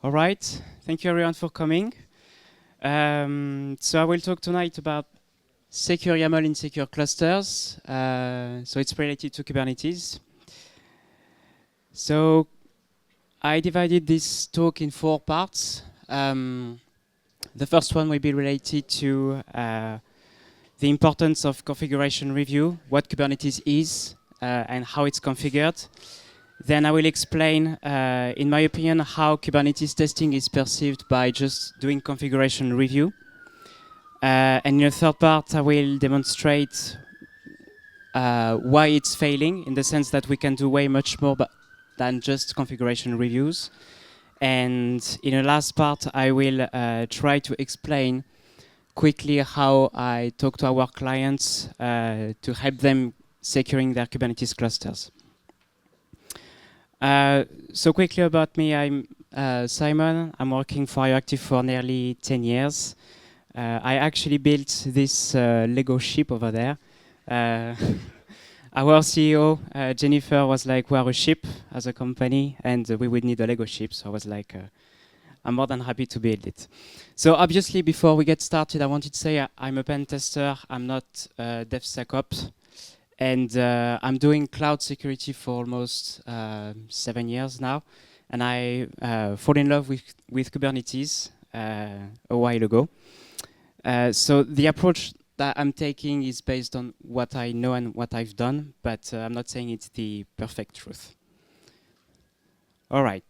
All right, thank you everyone for coming. So I will talk tonight about secure YAML in secure clusters. So it's related to Kubernetes. So I divided this talk in 4 parts. The first one will be related to the importance of configuration review, what Kubernetes is, and how it's configured. Then I will explain, in my opinion, how Kubernetes testing is perceived by just doing configuration review. And in the third part, I will demonstrate why it's failing, in the sense that we can do way much more than just configuration reviews. And in the last part, I will try to explain quickly how I talk to our clients to help them securing their Kubernetes clusters. So quickly about me, I'm Simon. I'm working for IOActive for nearly 10 years. I actually built this Lego ship over there. Our CEO, Jennifer, was like, we're a ship as a company, and we would need a Lego ship. So I was like, I'm more than happy to build it. So obviously, before we get started, I wanted to say I'm a pen tester. I'm not DevSecOps. And I'm doing cloud security for almost 7 years now. And I fall in love with Kubernetes a while ago. So the approach that I'm taking is based on what I know and what I've done, but I'm not saying it's the perfect truth. All right.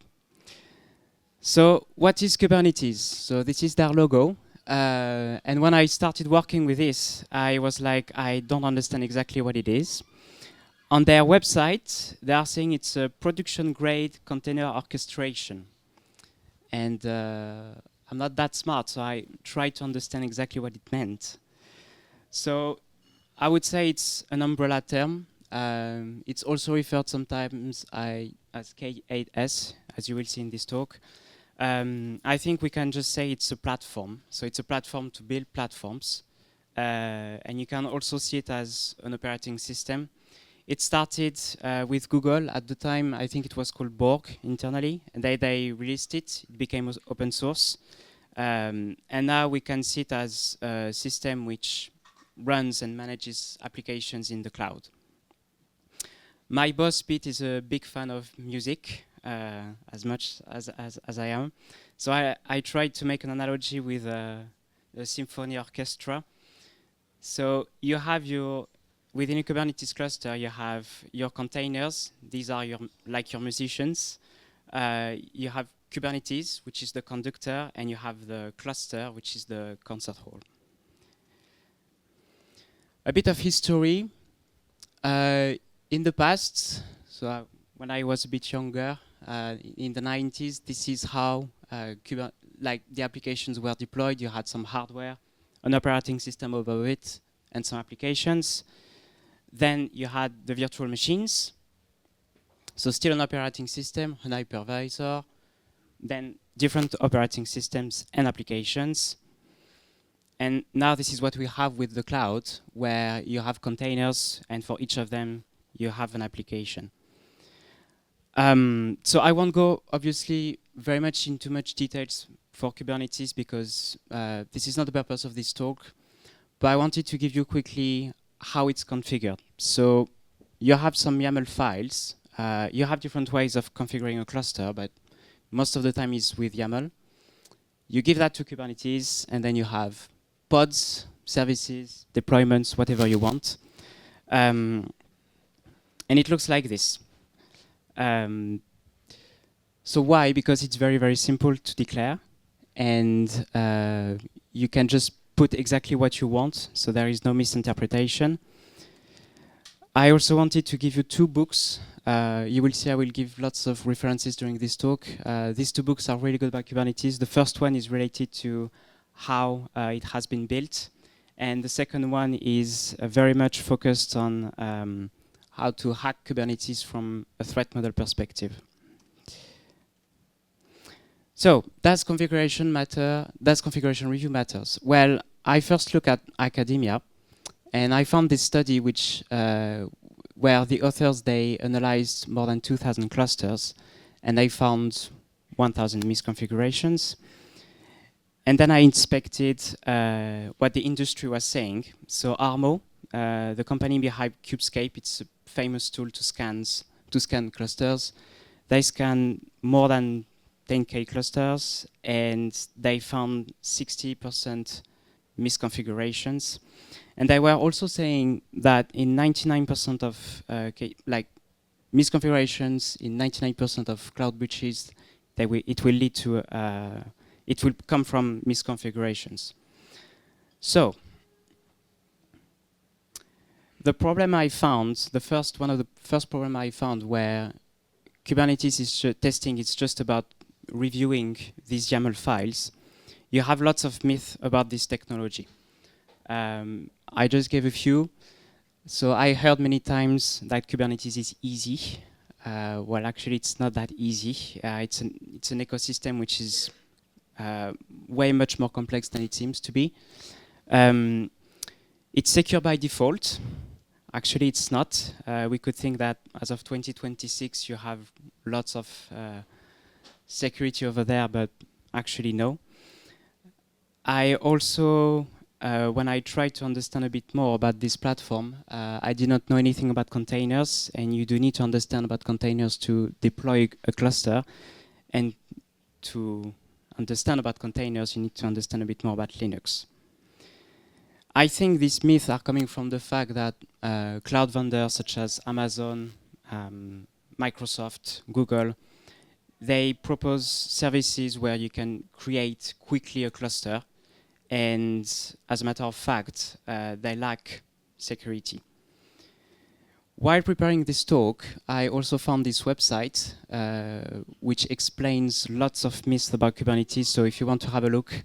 So what is Kubernetes? So this is their logo. And when I started working with this, I was like, I don't understand exactly what it is. On their website, they are saying it's a production-grade container orchestration. And I'm not that smart, so I tried to understand exactly what it meant. So I would say it's an umbrella term. It's also referred sometimes as K8S, as you will see in this talk. I think we can just say it's a platform. So it's a platform to build platforms. And you can also see it as an operating system. It started with Google. At the time, I think it was called Borg internally. And they released it. It became open source. And now we can see it as a system which runs and manages applications in the cloud. My boss, Pete, is a big fan of music. As much as I am. So I tried to make an analogy with a symphony orchestra. So you have within a Kubernetes cluster, you have your containers. These are your musicians. You have Kubernetes, which is the conductor, and you have the cluster, which is the concert hall. A bit of history. In the past, so when I was a bit younger, in the 90s, this is how the applications were deployed. You had some hardware, an operating system over it, and some applications. Then you had the virtual machines. So still an operating system, an hypervisor, then different operating systems and applications. And now this is what we have with the cloud, where you have containers, and for each of them, you have an application. So I won't go, obviously, very much into much details for Kubernetes because this is not the purpose of this talk. But I wanted to give you quickly how it's configured. So you have some YAML files. You have different ways of configuring a cluster, but most of the time is with YAML. You give that to Kubernetes, and then you have pods, services, deployments, whatever you want. And it looks like this. So why? Because it's very, very simple to declare, and you can just put exactly what you want, so there is no misinterpretation. I also wanted to give you 2 books. You will see I will give lots of references during this talk. These 2 books are really good about Kubernetes. The first one is related to how it has been built, and the second one is very much focused on how to hack Kubernetes from a threat model perspective. So, does configuration matter? Does configuration review matters? Well, I first look at academia, and I found this study which where the authors, they analyzed more than 2,000 clusters, and they found 1,000 misconfigurations. And then I inspected what the industry was saying. So Armo, the company behind Kubescape, it's a famous tool to scan clusters. They scan more than 10K clusters, and they found 60% misconfigurations. And they were also saying that in 99% of misconfigurations, in 99% of cloud breaches, it will lead to it will come from misconfigurations. So the problem I found, one of the first problem I found where Kubernetes is testing, it's just about reviewing these YAML files. You have lots of myths about this technology. I just gave a few. So I heard many times that Kubernetes is easy. Well, actually, it's not that easy. It's an ecosystem which is way much more complex than it seems to be. It's secure by default. Actually, it's not. We could think that as of 2026, you have lots of security over there, but actually, no. I also, when I tried to understand a bit more about this platform, I did not know anything about containers, and you do need to understand about containers to deploy a cluster. And to understand about containers, you need to understand a bit more about Linux. I think these myths are coming from the fact that cloud vendors such as Amazon, Microsoft, Google, they propose services where you can create quickly a cluster, and as a matter of fact, they lack security. While preparing this talk, I also found this website which explains lots of myths about Kubernetes. So if you want to have a look,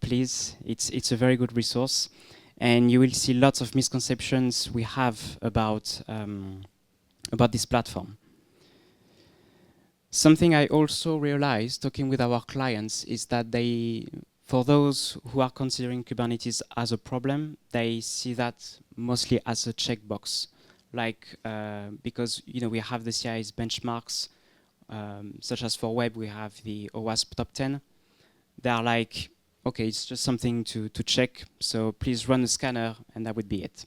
please, it's a very good resource. And you will see lots of misconceptions we have about this platform. Something I also realized talking with our clients is that for those who are considering Kubernetes as a problem, they see that mostly as a checkbox. Because we have the CI's benchmarks, such as for web, we have the OWASP top 10. They are like, okay, it's just something to check, so please run a scanner, and that would be it.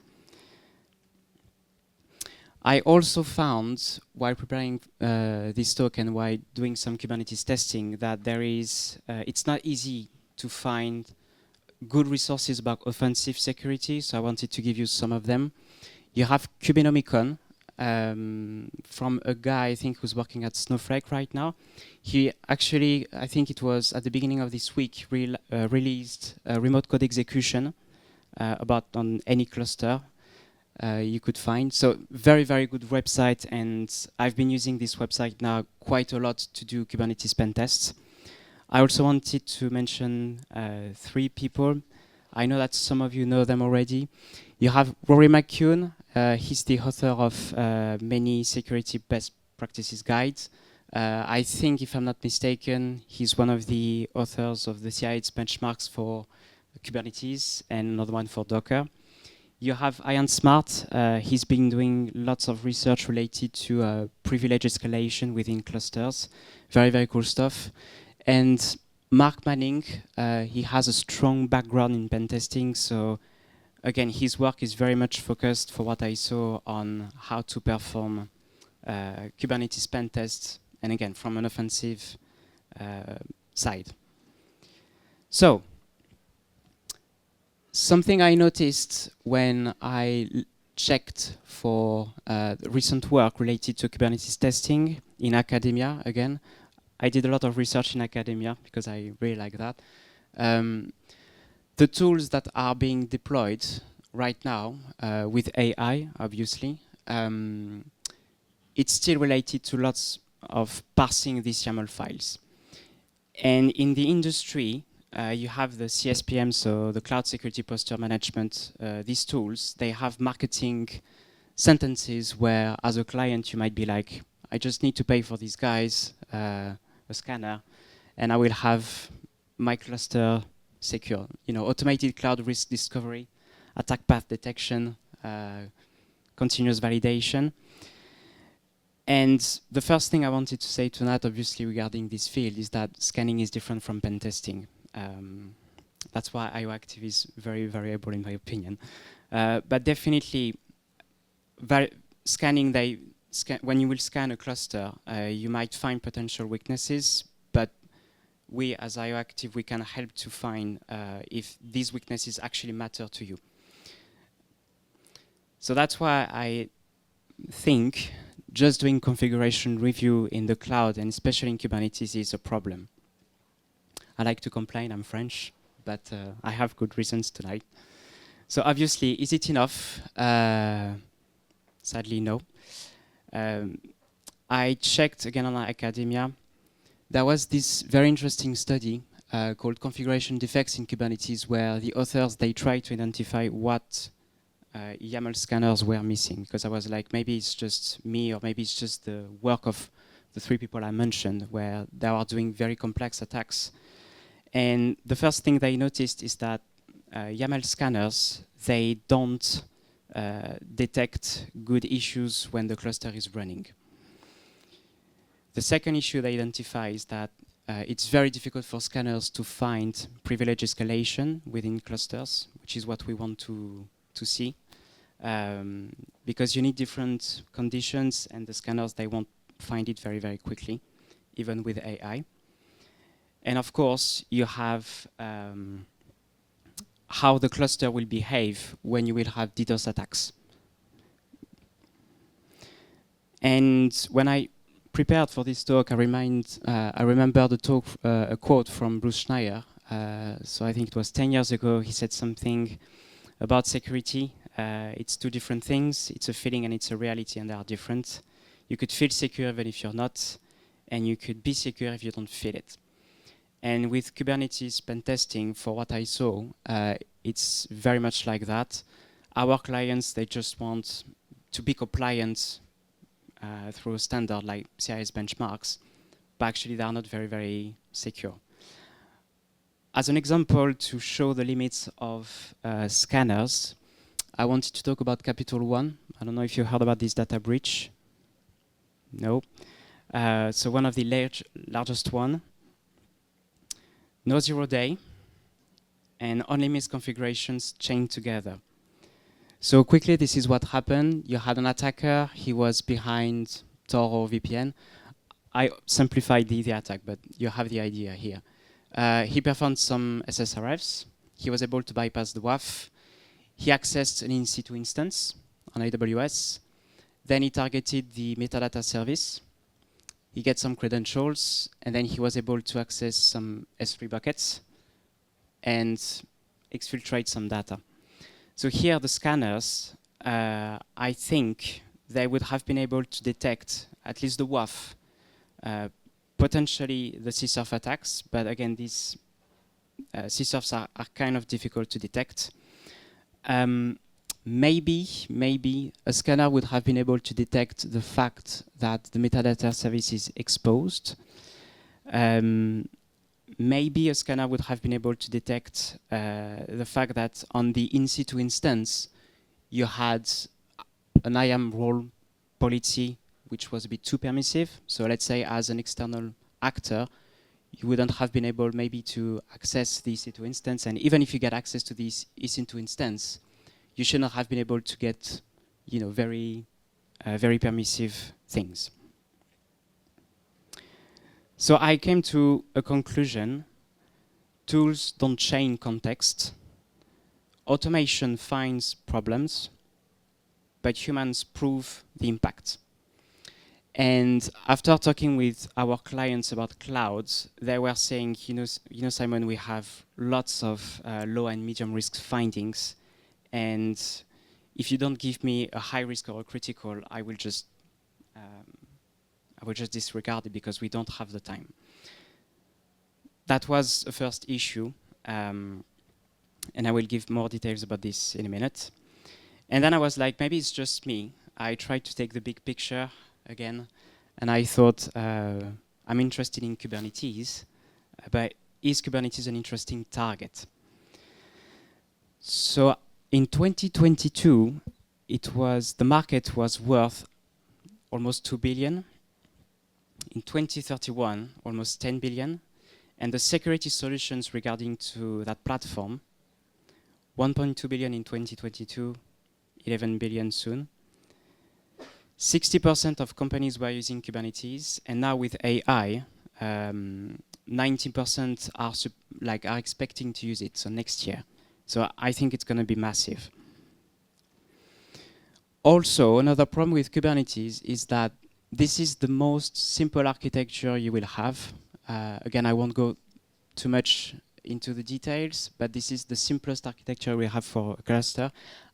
I also found, while preparing this talk and while doing some Kubernetes testing, that it's not easy to find good resources about offensive security, so I wanted to give you some of them. You have Kubenomicon from a guy, I think, who's working at Snowflake right now. He actually, I think it was at the beginning of this week, released a remote code execution on any cluster you could find. So very, very good website, and I've been using this website now quite a lot to do Kubernetes pen tests. I also wanted to mention 3 people. I know that some of you know them already. You have Rory McCune. He's the author of many security best practices guides. I think, if I'm not mistaken, he's one of the authors of the CI's benchmarks for Kubernetes and another one for Docker. You have Ian Smart. He's been doing lots of research related to privilege escalation within clusters. Very, very cool stuff. And Mark Manning, he has a strong background in pen testing, so again, his work is very much focused, for what I saw, on how to perform Kubernetes pen tests, and again, from an offensive side. So, something I noticed when I checked for recent work related to Kubernetes testing in academia, again, I did a lot of research in academia because I really like that. The tools that are being deployed right now with AI, obviously, it's still related to lots of parsing these YAML files. And in the industry, you have the CSPM, so the Cloud Security Posture Management. These tools, they have marketing sentences where, as a client, you might be like, I just need to pay for these guys, a scanner, and I will have my cluster secure. Automated cloud risk discovery, attack path detection, continuous validation. And the first thing I wanted to say tonight, obviously, regarding this field is that scanning is different from pen testing. That's why IOActive is very variable in my opinion. But definitely, scanning, when you will scan a cluster, you might find potential weaknesses, but we as IOActive, we can help to find if these weaknesses actually matter to you. So that's why I think just doing configuration review in the cloud, and especially in Kubernetes, is a problem. I like to complain, I'm French, but I have good reasons tonight. So obviously, is it enough? Sadly, no. I checked again on academia. There was this very interesting study called Configuration Defects in Kubernetes, where the authors, they tried to identify what YAML scanners were missing, because I was like, maybe it's just me, or maybe it's just the work of the 3 people I mentioned, where they are doing very complex attacks. And the first thing they noticed is that YAML scanners, they don't detect good issues when the cluster is running. The second issue they identify is that it's very difficult for scanners to find privilege escalation within clusters, which is what we want to see. Because you need different conditions, and the scanners, they won't find it very, very quickly, even with AI. And of course, you have how the cluster will behave when you will have DDoS attacks. And when I prepared for this talk, I remember the talk, a quote from Bruce Schneier. So I think it was 10 years ago. He said something about security. It's 2 different things. It's a feeling and it's a reality, and they are different. You could feel secure even if you're not, and you could be secure if you don't feel it. And with Kubernetes pen testing, for what I saw, it's very much like that. Our clients, they just want to be compliant through a standard like CIS benchmarks, but actually they are not very, very secure. As an example, to show the limits of scanners, I wanted to talk about Capital One. I don't know if you heard about this data breach. No. So one of the largest one. No 0-day, and only misconfigurations chained together. So quickly, this is what happened. You had an attacker. He was behind Tor or VPN. I simplified the attack, but you have the idea here. He performed some SSRFs. He was able to bypass the WAF. He accessed an in-situ instance on AWS. Then he targeted the metadata service. He gets some credentials, and then he was able to access some S3 buckets and exfiltrate some data. So here the scanners, I think they would have been able to detect at least the WAF, potentially the CSRF attacks, but again, these CSRFs are kind of difficult to detect. Maybe a scanner would have been able to detect the fact that the metadata service is exposed. Maybe a scanner would have been able to detect the fact that on the in-situ instance, you had an IAM role policy which was a bit too permissive. So let's say as an external actor, you wouldn't have been able maybe to access the EC2 instance. And even if you get access to this EC2 instance, you should not have been able to get, very permissive things. So I came to a conclusion. Tools don't chain context. Automation finds problems, but humans prove the impact. And after talking with our clients about clouds, they were saying, Simon, we have lots of low and medium risk findings. And if you don't give me a high risk or a critical, I will just disregard it because we don't have the time. That was a first issue. And I will give more details about this in a minute. And then I was like, maybe it's just me. I tried to take the big picture again. And I thought, I'm interested in Kubernetes. But is Kubernetes an interesting target? So in 2022, the market was worth almost 2 billion. In 2031, almost 10 billion. And the security solutions regarding to that platform, 1.2 billion in 2022, 11 billion soon. 60% of companies were using Kubernetes, and now with AI, 90% are expecting to use it, so next year. So I think it's going to be massive. Also, another problem with Kubernetes is that this is the most simple architecture you will have. Again, I won't go too much into the details, but this is the simplest architecture we have for a cluster.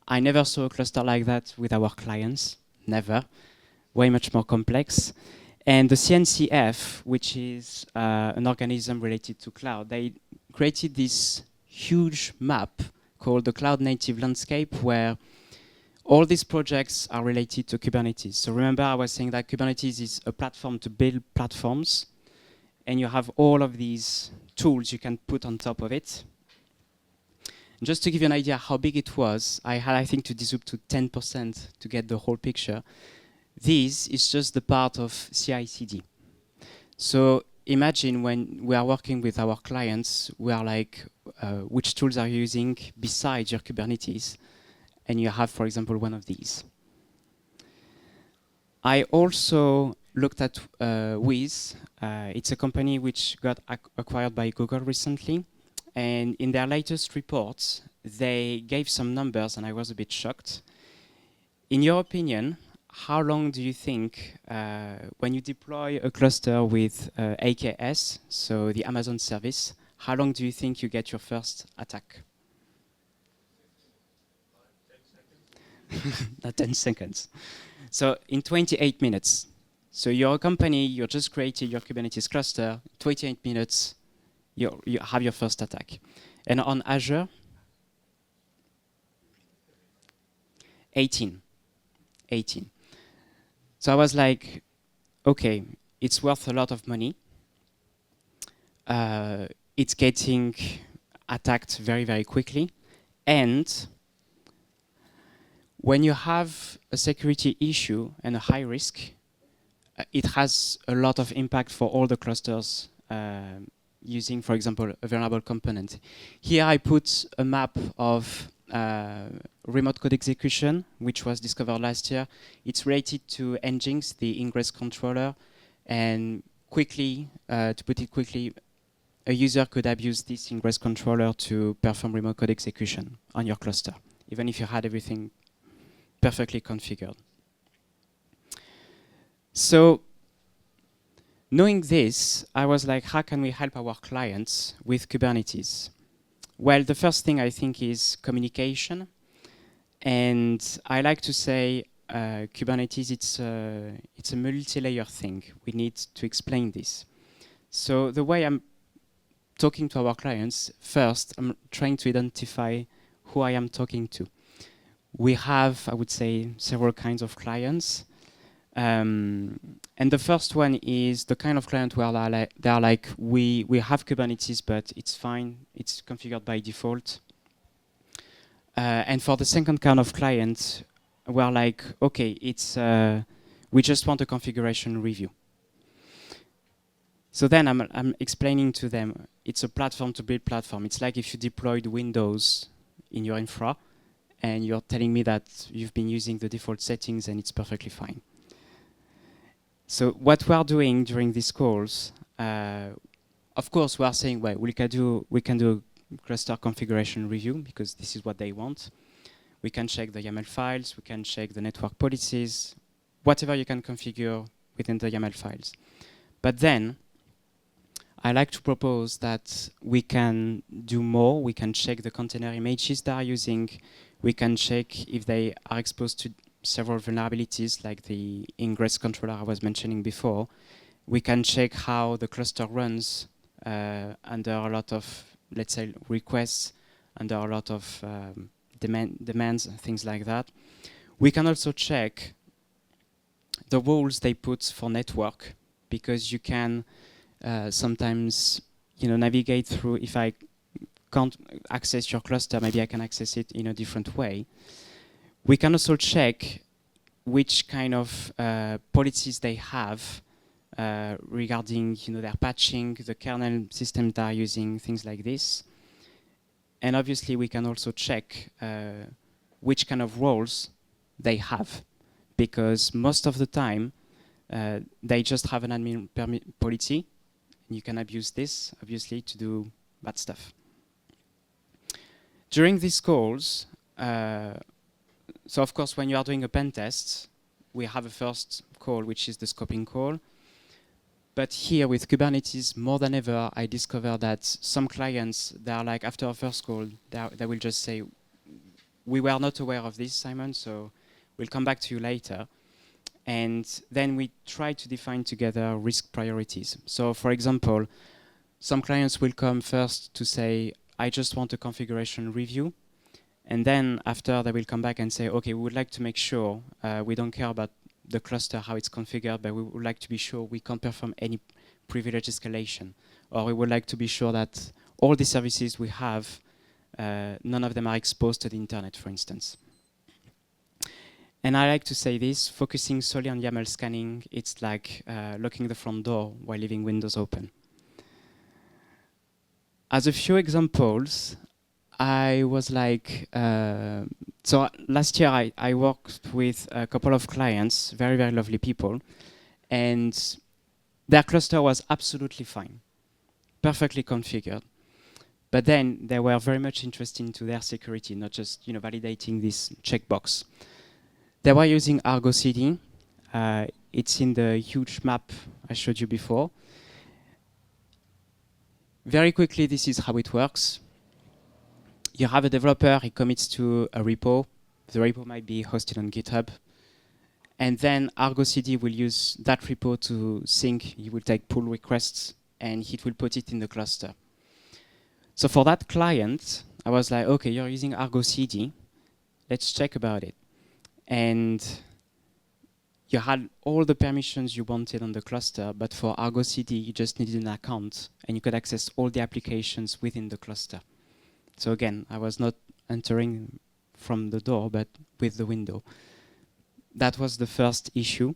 I never saw a cluster like that with our clients, never. Way much more complex. And the CNCF, which is an organism related to cloud, they created this huge map called the Cloud Native Landscape, where all these projects are related to Kubernetes. So remember, I was saying that Kubernetes is a platform to build platforms, and you have all of these tools you can put on top of it. And just to give you an idea how big it was, I had, I think, to dezoom to 10% to get the whole picture. This is just the part of CI/CD. So imagine when we are working with our clients, we are like, which tools are you using besides your Kubernetes? And you have, for example, one of these. I also looked at Wiz. It's a company which got acquired by Google recently. And in their latest reports, they gave some numbers, and I was a bit shocked. In your opinion, how long do you think, when you deploy a cluster with AKS, so the Amazon service, how long do you think you get your first attack? 10 10 seconds. So in 28 minutes. So you're a company, you're just creating your Kubernetes cluster, 28 minutes, you have your first attack. And on Azure, 18. So I was like, okay, it's worth a lot of money. It's getting attacked very, very quickly. And when you have a security issue and a high risk, it has a lot of impact for all the clusters using, for example, a vulnerable component. Here I put a map of remote code execution, which was discovered last year. It's related to Nginx, the ingress controller, and quickly, to put it quickly, a user could abuse this ingress controller to perform remote code execution on your cluster, even if you had everything perfectly configured. So, knowing this, I was like, how can we help our clients with Kubernetes? Well, the first thing I think is communication. And I like to say Kubernetes, it's a multi-layer thing. We need to explain this. So the way I'm talking to our clients, first, I'm trying to identify who I am talking to. We have, I would say, several kinds of clients. And the first one is the kind of client where they are like, we have Kubernetes, but it's fine. It's configured by default. And for the second kind of client, we're like, okay, it's we just want a configuration review. So then I'm explaining to them, it's a platform to build platform. It's like if you deployed Windows in your infra, and you're telling me that you've been using the default settings and it's perfectly fine. So what we're doing during these calls, of course, we are saying, well, we can do cluster configuration review because this is what they want. We can check the YAML files, we can check the network policies, whatever you can configure within the YAML files. But then, I like to propose that we can do more. We can check the container images they are using. We can check if they are exposed to several vulnerabilities like the ingress controller I was mentioning before. We can check how the cluster runs under a lot of, let's say, requests, under a lot of demands, things like that. We can also check the rules they put for network, because you can sometimes, navigate through. If I can't access your cluster, maybe I can access it in a different way. We can also check which kind of policies they have regarding their patching, the kernel system they are using, things like this. And obviously, we can also check which kind of roles they have, because most of the time, they just have an admin policy. You can abuse this, obviously, to do bad stuff. During these calls, so of course, when you are doing a pen test, we have a first call, which is the scoping call. But here with Kubernetes, more than ever, I discover that some clients, they are like, after a first call, they will just say, we were not aware of this, Simon, so we'll come back to you later. And then we try to define together risk priorities. So for example, some clients will come first to say, I just want a configuration review. And then after, they will come back and say, okay, we would like to make sure we don't care about the cluster, how it's configured, but we would like to be sure we can't perform any privilege escalation. Or we would like to be sure that all the services we have, none of them are exposed to the internet, for instance. And I like to say this, focusing solely on YAML scanning, it's like locking the front door while leaving windows open. As a few examples, I was like, so last year I worked with a couple of clients, very, very lovely people, and their cluster was absolutely fine, perfectly configured. But then they were very much interested into their security, not just validating this checkbox. They were using Argo CD. It's in the huge map I showed you before. Very quickly, this is how it works. You have a developer, he commits to a repo. The repo might be hosted on GitHub. And then Argo CD will use that repo to sync. He will take pull requests, and he will put it in the cluster. So for that client, I was like, OK, you're using Argo CD. Let's check about it. And you had all the permissions you wanted on the cluster, but for Argo CD, you just needed an account, and you could access all the applications within the cluster. So again, I was not entering from the door, but with the window. That was the first issue.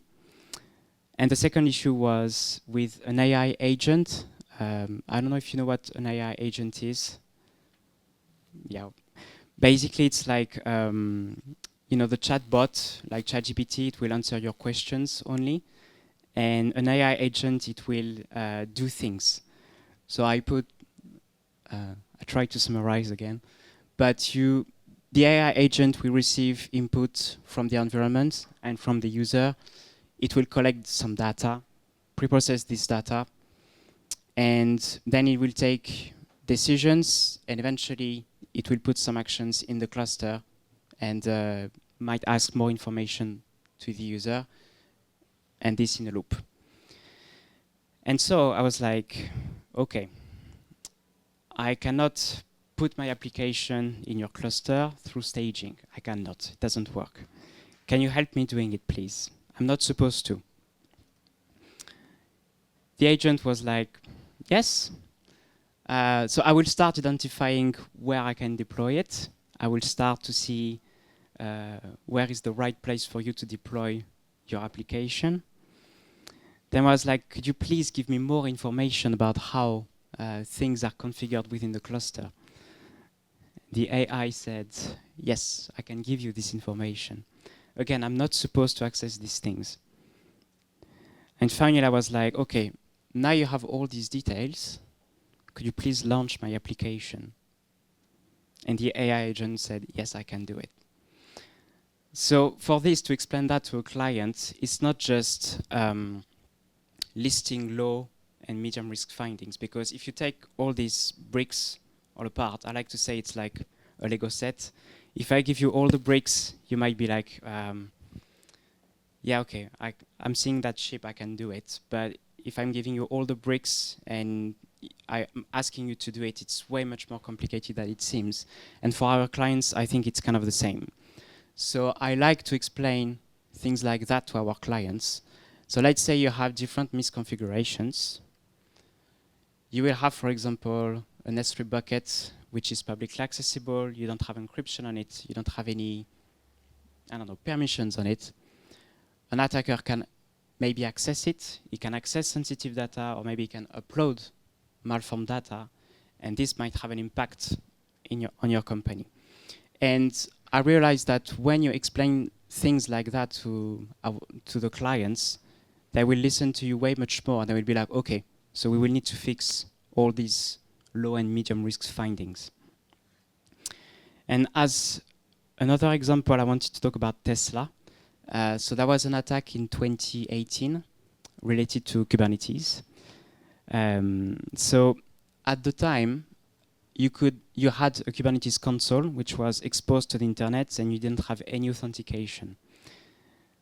And the second issue was with an AI agent. I don't know if you know what an AI agent is. Yeah. Basically, it's like the chatbot, like ChatGPT, it will answer your questions only. And an AI agent, it will do things. So I try to summarize again. But the AI agent will receive input from the environment and from the user. It will collect some data, pre-process this data, and then it will take decisions, and eventually it will put some actions in the cluster and might ask more information to the user, and this in a loop. And so I was like, okay, I cannot put my application in your cluster through staging. I cannot, it doesn't work. Can you help me doing it, please? I'm not supposed to. The agent was like, yes. So I will start identifying where I can deploy it. I will start to see where is the right place for you to deploy your application. Then I was like, could you please give me more information about how things are configured within the cluster? The AI said, yes, I can give you this information. Again, I'm not supposed to access these things. And finally, I was like, okay, now you have all these details. Could you please launch my application? And the AI agent said, yes, I can do it. So for this, to explain that to a client, it's not just listing low and medium risk findings, because if you take all these bricks all apart, I like to say it's like a Lego set. If I give you all the bricks, you might be like, yeah, okay, I'm seeing that ship, I can do it. But if I'm giving you all the bricks and I'm asking you to do it, it's way much more complicated than it seems. And for our clients, I think it's kind of the same. So I like to explain things like that to our clients. So let's say you have different misconfigurations. You will have, for example, an S3 bucket, which is publicly accessible. You don't have encryption on it. You don't have any, I don't know, permissions on it. an attacker can maybe access it, he can access sensitive data, or maybe he can upload malformed data, and this might have an impact on your company. And I realized that when you explain things like that to the clients, they will listen to you way much more, and they will be like, okay, so we will need to fix all these low and medium risk findings. And as another example, I wanted to talk about Tesla. So there was an attack in 2018 related to Kubernetes. So at the time, you had a Kubernetes console which was exposed to the internet, and you didn't have any authentication.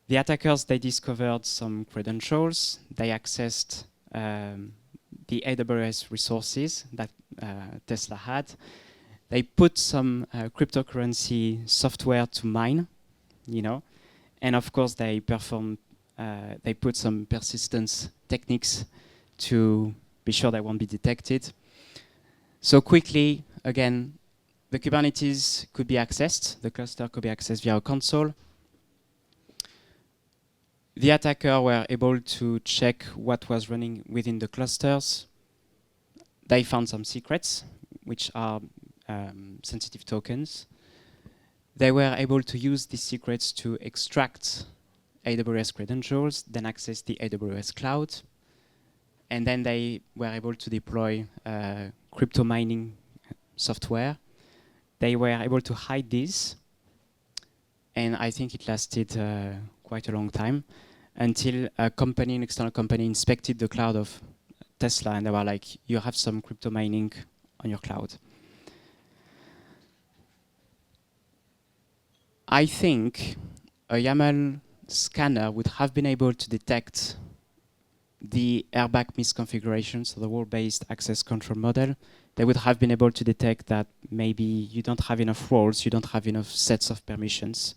The attackers, they discovered some credentials. They accessed the AWS resources that Tesla had. They put some cryptocurrency software to mine, and of course they put some persistence techniques to be sure they won't be detected. So quickly, again, the Kubernetes could be accessed, the cluster could be accessed via a console. The attacker were able to check what was running within the clusters. They found some secrets, which are sensitive tokens. They were able to use these secrets to extract AWS credentials, then access the AWS cloud. And then they were able to deploy crypto mining software. They were able to hide this. And I think it lasted quite a long time until an external company inspected the cloud of Tesla, and they were like, you have some crypto mining on your cloud. I think a YAML scanner would have been able to detect the airbag misconfiguration, so the role-based access control model. They would have been able to detect that maybe you don't have enough roles, you don't have enough sets of permissions.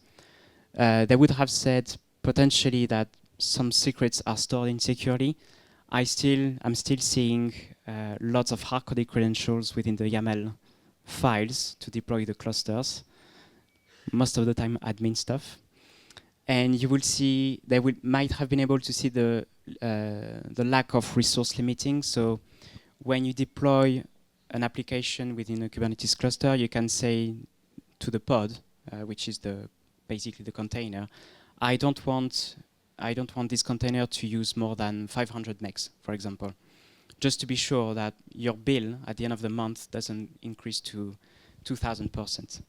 They would have said potentially that some secrets are stored insecurely. I'm still seeing lots of hard-coded credentials within the YAML files to deploy the clusters. Most of the time admin stuff. And you will see, might have been able to see the lack of resource limiting. So when you deploy an application within a Kubernetes cluster, you can say to the pod, which is basically the container, I don't want this container to use more than 500 megs, for example, just to be sure that your bill at the end of the month doesn't increase to 2,000%.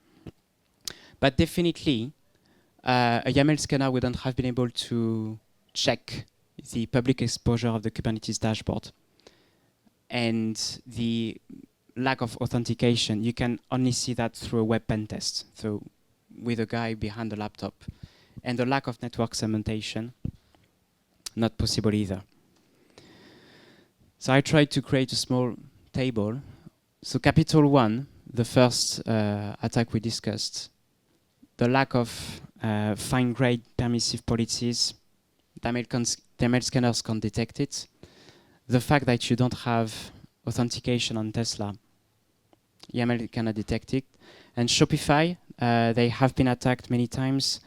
But definitely, a YAML scanner wouldn't have been able to check the public exposure of the Kubernetes dashboard. And the lack of authentication, you can only see that through a web pen test, so with a guy behind the laptop. And the lack of network segmentation, not possible either. So I tried to create a small table. So capital 1, the first attack we discussed, the lack of fine-grained permissive policies, YAML scanners can't detect it. The fact that you don't have authentication on Tesla, YAML cannot detect it. And Shopify, they have been attacked many times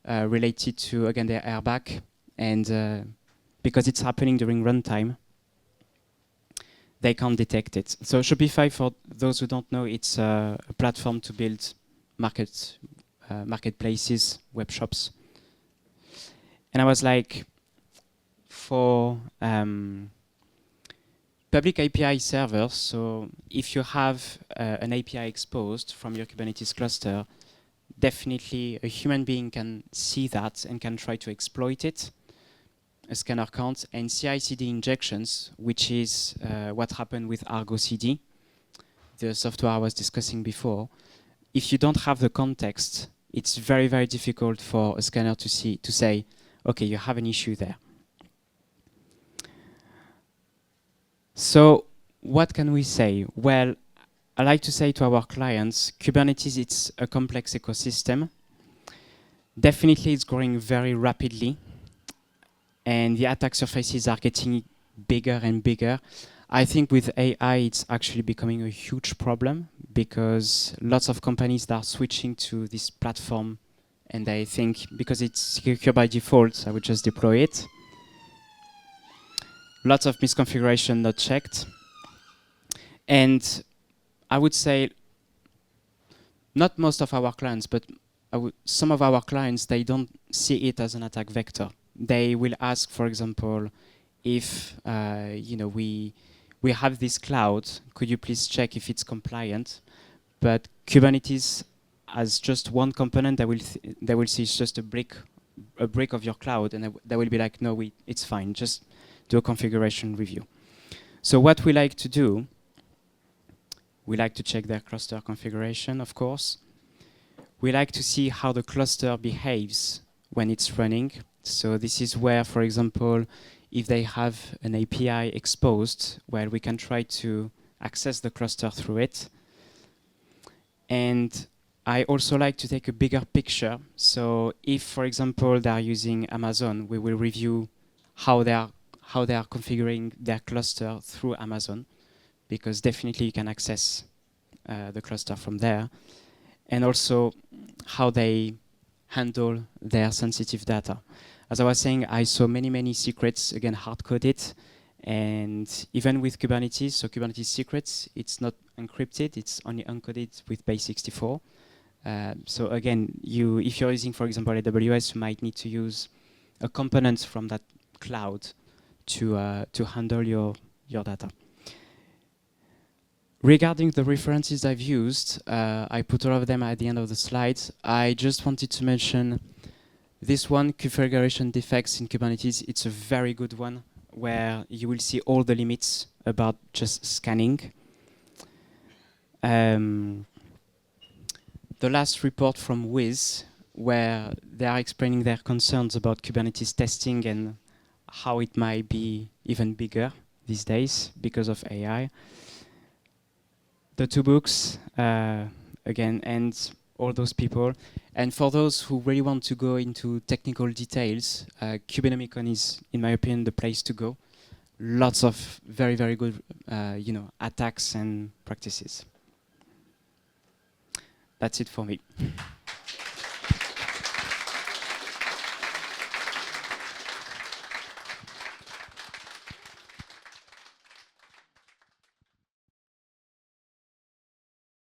related to, again, their airbag. And because it's happening during runtime, they can't detect it. So Shopify, for those who don't know, it's a platform to build marketplaces, web shops. And I was like, for public API servers, so if you have an API exposed from your Kubernetes cluster, definitely a human being can see that and can try to exploit it. A scanner can't. And CI/CD injections, which is what happened with Argo CD, the software I was discussing before. If you don't have the context, it's very, very difficult for a scanner to say, okay, you have an issue there. So what can we say? Well, I like to say to our clients, Kubernetes, it's a complex ecosystem. Definitely it's growing very rapidly, and the attack surfaces are getting bigger and bigger. I think with AI, it's actually becoming a huge problem because lots of companies are switching to this platform And I think because it's secure by default, I would just deploy it. Lots of misconfiguration not checked. And I would say not most of our clients, but some of our clients, they don't see it as an attack vector. They will ask, for example, if we have this cloud, could you please check if it's compliant? But Kubernetes as just one component, they will see it's just a brick of your cloud, and they will be like, no, it's fine. Just do a configuration review. So what we like to do, we like to check their cluster configuration, of course. We like to see how the cluster behaves when it's running. So this is where, for example, if they have an API exposed, where we can try to access the cluster through it. And I also like to take a bigger picture. So if, for example, they are using Amazon, we will review how they are configuring their cluster through Amazon, because definitely you can access the cluster from there. And also how they handle their sensitive data. As I was saying, I saw many secrets, again, hard-coded. And even with Kubernetes, so Kubernetes secrets, it's not encrypted, it's only encoded with base 64. So again, if you're using, for example, AWS, you might need to use a component from that cloud to handle your data. Regarding the references I've used, I put all of them at the end of the slides. I just wanted to mention this one, configuration defects in Kubernetes. It's a very good one, where you will see all the limits about just scanning. The last report from Wiz, where they are explaining their concerns about Kubernetes testing and how it might be even bigger these days because of AI. The two books, again, and all those people. And for those who really want to go into technical details, Kubernetes is, in my opinion, the place to go. Lots of very good, attacks and practices. That's it for me.